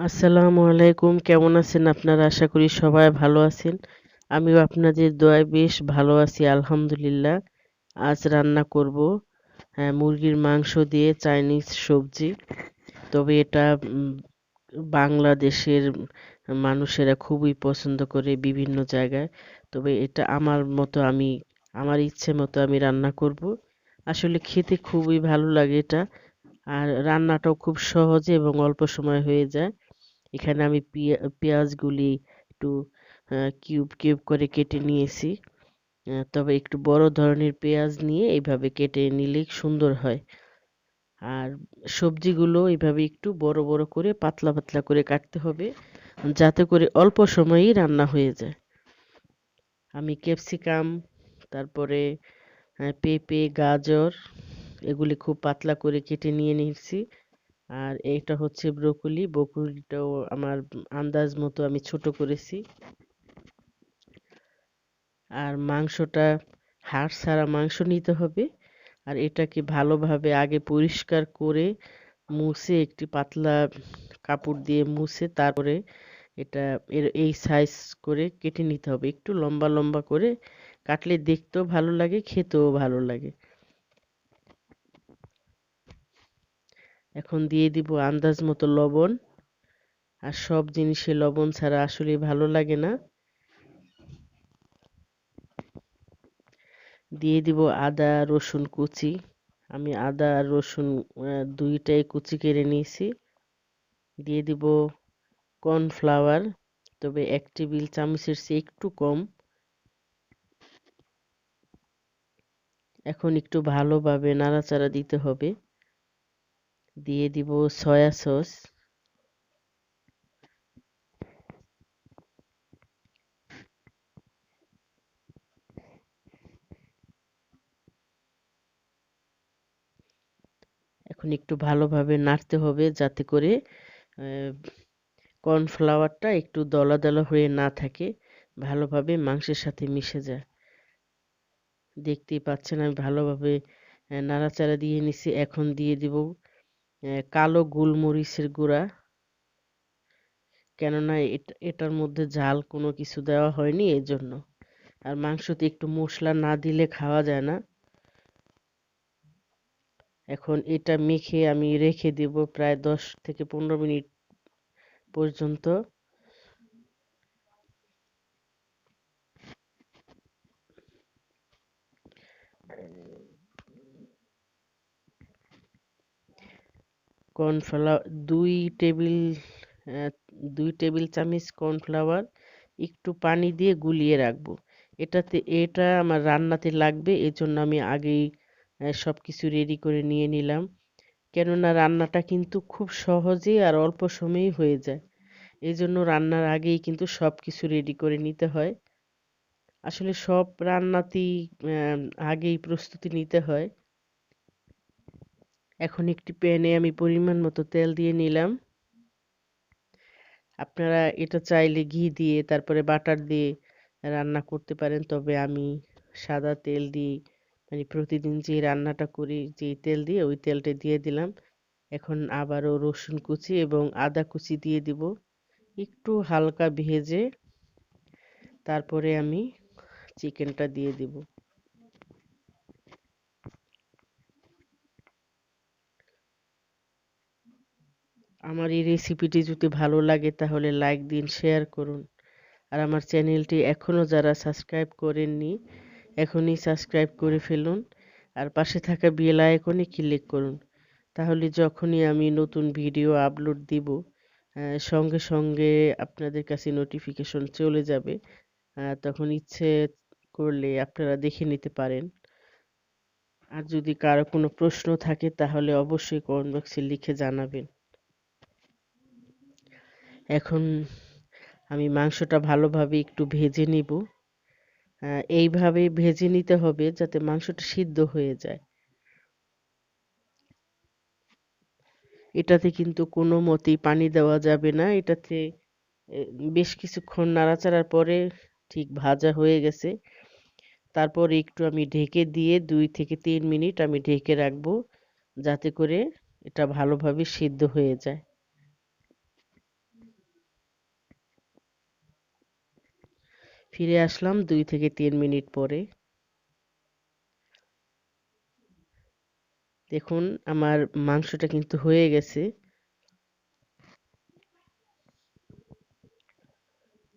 আসসালামু আলাইকুম, কেমন আছেন আপনারা? আশা করি সবাই ভালো আছেন। আমিও আপনাদের দোয়ায় বেশ ভালো আছি আলহামদুলিল্লাহ। আজ রান্না করব মুরগির মাংস দিয়ে চাইনিজ সবজি। তবে এটা বাংলাদেশের মানুষেরা খুবই পছন্দ করে বিভিন্ন জায়গায়। তবে এটা আমার ইচ্ছে মতো আমি রান্না করব। আসলে খেতে খুবই ভালো লাগে এটা। আর রান্নাটাও খুব সহজে এবং অল্প সময়ে হয়ে যায়। এখানে আমি পেঁয়াজগুলি একটু কিউব কিউব করে কেটে নিয়েছি। তবে একটু বড় ধরনের পেঁয়াজ নিয়ে এইভাবে কেটে নিলেই সুন্দর হয়। আর সবজিগুলো এইভাবে একটু বড় বড় করে পাতলা পাতলা করে কাটতে হবে, যাতে করে অল্প সময়েই রান্না হয়ে যায়। আমি ক্যাপসিকাম, তারপরে পেঁপে, গাজর এগুলি খুব পাতলা করে কেটে নিয়ে নিয়েছি। আর এইটা হচ্ছে ব্রোকলি। ব্রোকলিটাও আমার আন্দাজ মতো আমি ছোট করেছি। আর মাংসটা হাড় ছাড়া মাংস নিতে হবে। আর এটাকে ভালোভাবে আগে পরিষ্কার করে মুছে একটি পাতলা কাপড় দিয়ে মুছে তারপরে এটা এই সাইজ করে কেটে নিতে হবে। একটু লম্বা লম্বা করে কাটলে দেখতেও ভালো লাগে, খেতেও ভালো লাগে। এখন দিয়ে দিব আন্দাজ মতো লবণ। আর সব জিনিসে লবণ ছাড়া আসলে ভালো লাগে না। দিয়ে দিব আদা রসুন কুচি। আমি আদা আর রসুন দুইটাই কুচি করে নিয়েছি। দিয়ে দিব কর্নফ্লাওয়ার, তবে 1 টেবিল চামচের চেয়ে একটু কম। এখন একটু ভালোভাবে নাড়াচাড়া দিতে হবে। দিয়ে দিব সয়া সস। এখন একটু ভালোভাবে নাড়তে হবে, যাতে করে কর্নফ্লাওয়ারটা একটু দলা দলা হয়ে না থাকে, ভালোভাবে মাংসের সাথে মিশে যায়। দেখতেই পাচ্ছেন আমি ভালোভাবে নাড়াচাড়া দিয়ে নিছি। এখন দিয়ে দিব কালো গোলমরিচের গুঁড়া। কেননা এটার মধ্যে ঝাল কোনো কিছু দেওয়া হয়নি, এজন্য। আর মাংসতে একটু মশলা না দিলে খাওয়া যায় না। এখন এটা মেখে আমি রেখে দেব প্রায় 10 থেকে 15 মিনিট পর্যন্ত। কর্নফ্লাওয়ার 2 টেবিল আহ, 2 টেবিল চামচ কর্নফ্লাওয়ার একটু পানি দিয়ে গুলিয়ে রাখবো। এটা আমার রান্নাতে লাগবে, এজন্য আমি আগেই সবকিছু রেডি করে নিয়ে নিলাম। কেননা রান্নাটা কিন্তু খুব সহজেই আর অল্প সময়েই হয়ে যায়। এজন্য রান্নার আগেই কিন্তু সবকিছু রেডি করে নিতে হয়। আসলে সব রান্নাতেই আগেই প্রস্তুতি নিতে হয়। এখন একটি প্যানে আমি পরিমাণ মতো তেল দিয়ে নিলাম। আপনারা এটা চাইলে ঘি দিয়ে তারপরে বাটার দিয়ে রান্না করতে পারেন, তবে আমি সাদা তেল দিয়ে, মানে প্রতিদিন যে রান্নাটা করি যে তেল দিয়ে, ওই তেলটা দিয়ে দিলাম। এখন আবারও রসুন কুচি এবং আদা কুচি দিয়ে দিব, একটু হালকা ভেজে তারপরে আমি চিকেনটা দিয়ে দিব। আমার এই রেসিপিটি যদি ভালো লাগে তাহলে লাইক দিন, শেয়ার করুন। আর আমার চ্যানেলটি এখনো যারা সাবস্ক্রাইব করেননি, এখনই সাবস্ক্রাইব করে ফেলুন। আর পাশে থাকা বেল আইকনে ক্লিক করুন, তাহলে যখনই আমি নতুন ভিডিও আপলোড দিব সঙ্গে সঙ্গে আপনাদের কাছে নোটিফিকেশন চলে যাবে। তখন ইচ্ছে করলে আপনারা দেখে নিতে পারেন। আর যদি কারো কোনো প্রশ্ন থাকে তাহলে অবশ্যই কমেন্ট বক্সে লিখে জানাবেন। এখন আমি মাংসটা ভালোভাবে একটু ভেজে নিব। এইভাবে ভেজে নিতে হবে যাতে মাংসটা সিদ্ধ হয়ে যায়। এটাতে কিন্তু কোনো মতেই পানি দেওয়া যাবে না। এটাতে এ, বেশ কিছুক্ষণ নাড়াচাড়ার পরে ঠিক ভাজা হয়ে গেছে। তারপর একটু আমি ঢেকে দিয়ে 2 থেকে 3 মিনিট আমি ঢেকে রাখবো, যাতে করে এটা ভালোভাবে সিদ্ধ হয়ে যায়। ফিরে আসলাম 2 থেকে 3 মিনিট পরে। দেখুন আমার মাংসটা কিন্তু হয়ে গেছে,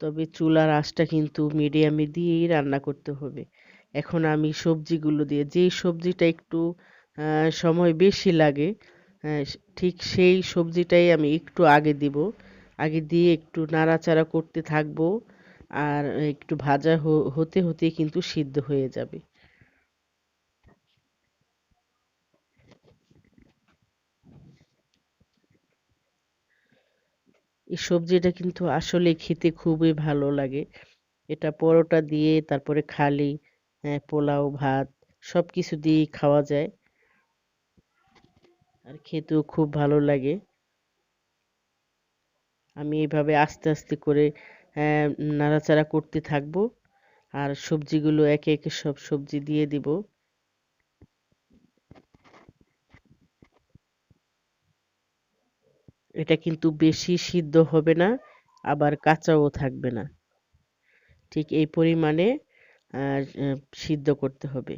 তবে চুলার আঁচটা কিন্তু মিডিয়ামে দিয়েই রান্না করতে হবে। এখন আমি সবজিগুলো দিয়ে, যেই সবজিটা একটু সময় বেশি লাগে, ঠিক সেই সবজিটাই আমি একটু আগে দিব। আগে দিয়ে একটু নাড়াচাড়া করতে থাকবো, আর একটু ভাজা হতে হতে কিন্তু সিদ্ধ হয়ে যাবে। এই সবজিটা কিন্তু আসলে খেতে খুবই ভালো লাগে। এটা পরোটা দিয়ে, তারপরে খালি পোলাও ভাত সবকিছু দিয়েই খাওয়া যায়, আর খেতেও খুব ভালো লাগে। আমি এইভাবে আস্তে আস্তে করে নাড়াচাড়া করতে থাকবো, আর সবজিগুলো একে একে সব সবজি দিয়ে দিব। এটা কিন্তু বেশি সিদ্ধ হবে না, আবার কাঁচাও থাকবে না। ঠিক এই পরিমাণে সিদ্ধ করতে হবে।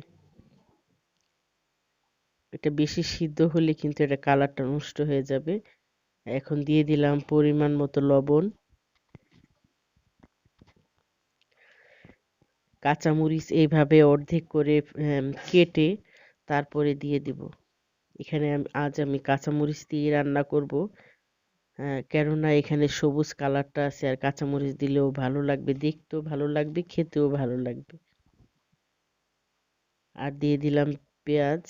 এটা বেশি সিদ্ধ হলে কিন্তু এটা কালারটা নষ্ট হয়ে যাবে। এখন দিয়ে দিলাম পরিমাণ মতো লবণ। কাঁচামরিচ এইভাবে অর্ধেক করে কেটে তারপরে দিয়ে দিব। এখানে আজ আমি কাঁচামরিচ দিয়ে রান্না করব। কেননা এখানে সবুজ কালারটা আছে, আর কাঁচামরিচ দিলেও ভালো লাগবে, দেখতেও ভালো লাগবে, খেতেও ভালো লাগবে। আর দিয়ে দিলাম পেঁয়াজ।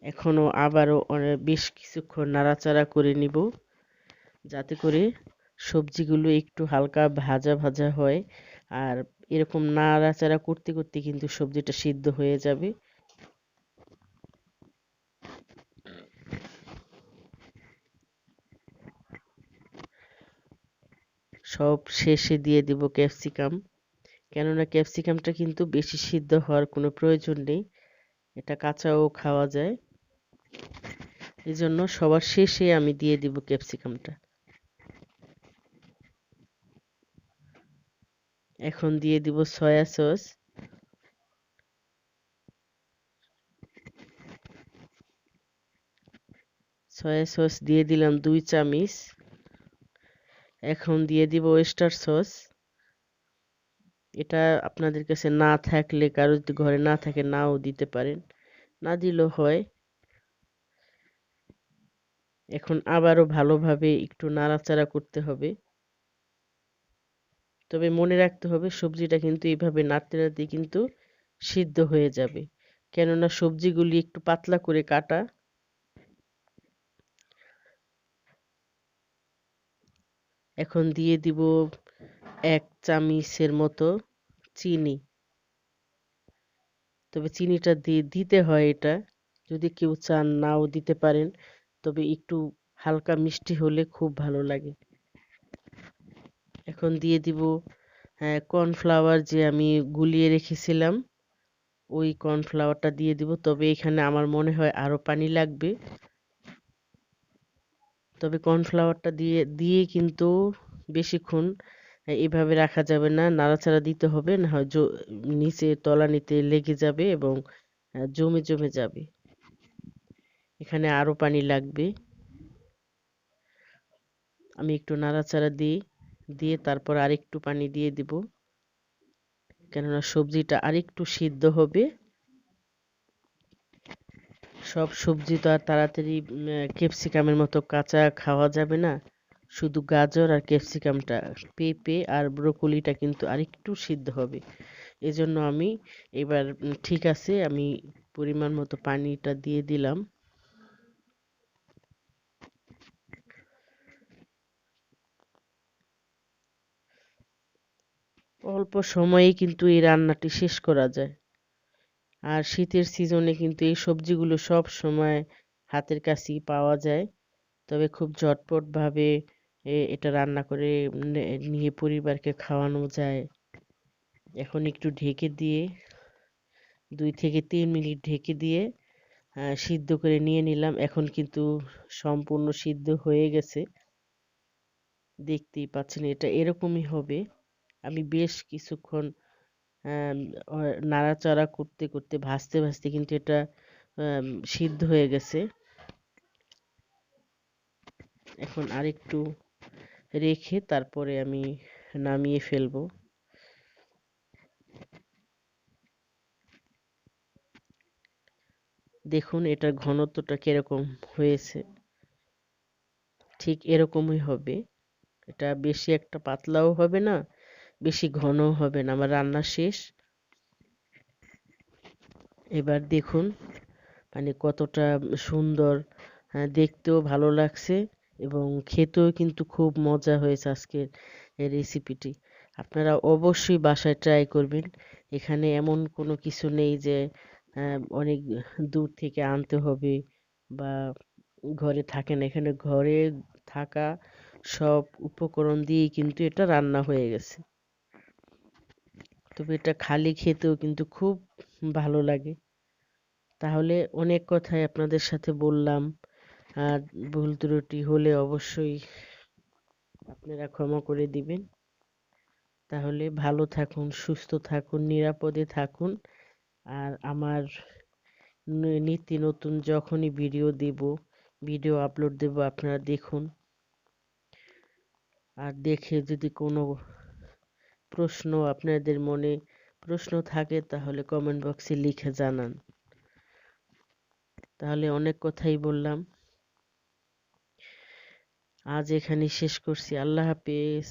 এখনো আবারও বেশ কিছুক্ষণ নাড়াচাড়া করে নিব, যাতে করে সবজিগুলো একটু হালকা ভাজা ভাজা হয়। আর এরকম নাড়াচাড়া করতে করতে কিন্তু সবজিটা সিদ্ধ হয়ে যাবে। সব শেষে দিয়ে দিব ক্যাপসিকাম। কেননা ক্যাপসিকামটা কিন্তু বেশি সিদ্ধ হওয়ার কোনো প্রয়োজন নেই, এটা কাঁচাও খাওয়া যায়। এজন্য সবার শেষে আমি দিয়ে দিব ক্যাপসিকামটা। এখন দিয়ে দিব সয়া সস। সয়া সস দিয়ে দিলাম 2 চামচ। এখন দিয়ে দিব ওয়েস্টার সস। এটা আপনাদের কাছে না থাকলে, কারো যদি ঘরে না থাকে, নাও দিতে পারেন, না দিলেও হয়। এখন আবারও ভালোভাবে একটু নাড়াচাড়া করতে হবে। তবে মনে রাখতে হবে সবজিটা কিন্তু এইভাবে নাড়তে নাড়তে কিন্তু সিদ্ধ হয়ে যাবে, কেননা সবজিগুলি একটু পাতলা করে কাটা। এখন দিয়ে দিব 1 চামচের মতো চিনি। তবে চিনিটা দিতে হয়, এটা যদি কেউ চান নাও দিতে পারেন, তবে একটু হালকা মিষ্টি হলে খুব ভালো লাগে। এখন দিয়ে দিব কর্নফ্লাওয়ার, যে আমি গুলিয়ে রেখেছিলাম, ওই কর্নফ্লাওয়ারটা দিয়ে দিব। তবে এখানে আমার মনে হয় আরো পানি লাগবে। তবে কর্নফ্লাওয়ারটা দিয়ে দিয়ে কিন্তু বেশিক্ষণ এভাবে রাখা যাবে না, নাড়াচাড়া দিতে হবে, না হয় নিচে তলানিতে লেগে যাবে এবং জমে জমে যাবে। এখানে আরো পানি লাগবে। আমি একটু নাড়াচাড়া দিয়ে তারপর আরেকটু পানি দিয়ে দিব, কেননা সবজিটা আরেকটু সিদ্ধ হবে। সব সবজি তো আর তাড়াতাড়ি ক্যাপসিকামের মতো কাঁচা খাওয়া যাবে না। শুধু গাজর আর ক্যাপসিকামটা, পেঁপে আর ব্রোকলিটা কিন্তু আরেকটু সিদ্ধ হবে। এজন্য আমি এবার ঠিক আছে, আমি পরিমাণ মতো পানিটা দিয়ে দিলাম। অল্প সময়ে কিন্তু এই রান্নাটি শেষ করা যায়। আর শীতের সিজনে কিন্তু এই সবজিগুলো সব সময় হাতের কাছেই পাওয়া যায়। তবে খুব ঝটপট ভাবে এটা রান্না করে নিয়ে পরিবারকে খাওয়ানো যায়। এখন একটু ঢেকে দিয়ে 2 থেকে 3 মিনিট ঢেকে দিয়ে সিদ্ধ করে নিয়ে নিলাম। এখন কিন্তু সম্পূর্ণ সিদ্ধ হয়ে গেছে, দেখতেই পাচ্ছেন এটা এরকমই হবে। আমি বেশ কিছুক্ষণ আম, নাড়াচাড়া করতে করতে ভাজতে ভাজতে কিন্তু এটা সিদ্ধ হয়ে গেছে। এখন আরেকটু রেখে তারপরে আমি নামিয়ে ফেলবো। দেখুন এটার ঘনত্বটা কিরকম হয়েছে, ঠিক এরকমই হবে। এটা বেশি একটা পাতলাও হবে না, বেশি ঘনও হবে না। আমার রান্না শেষ। এবার দেখুন মানে কতটা সুন্দর, দেখতেও ভালো লাগছে এবং খেতেও কিন্তু খুব মজা হয়েছে আজকের এই রেসিপিটি। আপনারা অবশ্যই বাসায় ট্রাই করবেন। এখানে এমন কোনো কিছু নেই যে অনেক দূর থেকে আনতে হবে বা ঘরে থাকে না। এখানে ঘরে থাকা সব উপকরণ দিয়েই কিন্তু এটা রান্না হয়ে গেছে। তবে এটা খালি খেতেও কিন্তু খুব ভালো লাগে। তাহলে অনেক কথাই আপনাদের সাথে বললাম, আর ভুল ত্রুটি হলে অবশ্যই আপনারা ক্ষমা করে দিবেন। তাহলে ভালো থাকুন, সুস্থ থাকুন, নিরাপদে থাকুন। আর আমার নিত্য নতুন যখনই ভিডিও আপলোড দেব আপনারা দেখুন। আর দেখে যদি কোনো প্রশ্ন আপনাদের মনে প্রশ্ন থাকে তাহলে কমেন্ট বক্সে লিখে জানান। তাহলে অনেক কথাই বললাম, আজ এখানেই শেষ করছি। আল্লাহ হাফেজ।